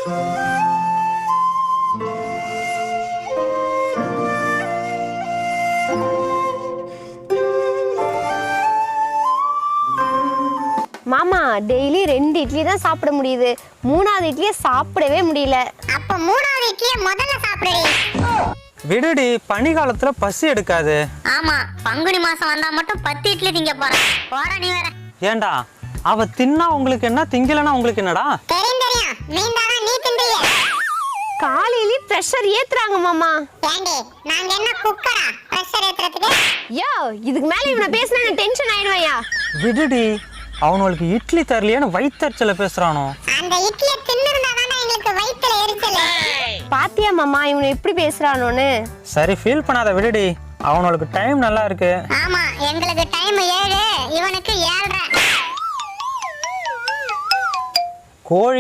மாமா டெய்லி 2 இட்லி தான் சாப்பிட முடியுது, 3வது இட்லியை சாப்பிடவே முடியல. அப்ப 3வது இட்லியை முதல்ல சாப்பிடுடி. விடுடி, பனி காலத்துல பசி எடுக்காது. ஆமா, பங்குனி மாசம் வந்தா மட்டும் 10 இட்லி திங்க போறேன். போடா நீ வேற. ஏண்டா, அவ தின்னா உங்களுக்கு என்ன, திங்கலனா உங்களுக்கு என்னடா? தெரியும், நீ தானா நீ தின்றியே. காலையில பிரஷர் ஏத்துறாங்க மாமா. ஏண்டி, நாங்க என்ன குக்கரா பிரஷர் ஏத்துறதுக்கு? யோ, இதுக்கு மேல இவனை பேசினா நான் டென்ஷன் ஆயிடுவேயா. விடுடி, அவனுக்கு இட்லி தரலையேன்னு வயித்தறிச்சல பேசுறானோ. அந்த இட்லியை தின்னிருந்தா தானே எங்களுக்கு வயித்துல எரிச்சல். பாத்தியா மாமா இவனை எப்படி பேசுறானோன்னு. சரி, ஃபீல் பண்ணாத, விடுடி, அவனுக்கு டைம் நல்லா இருக்கு. ஆமா, எங்களுக்கு டைம் 7, இவனுக்கு 7:30. கோழி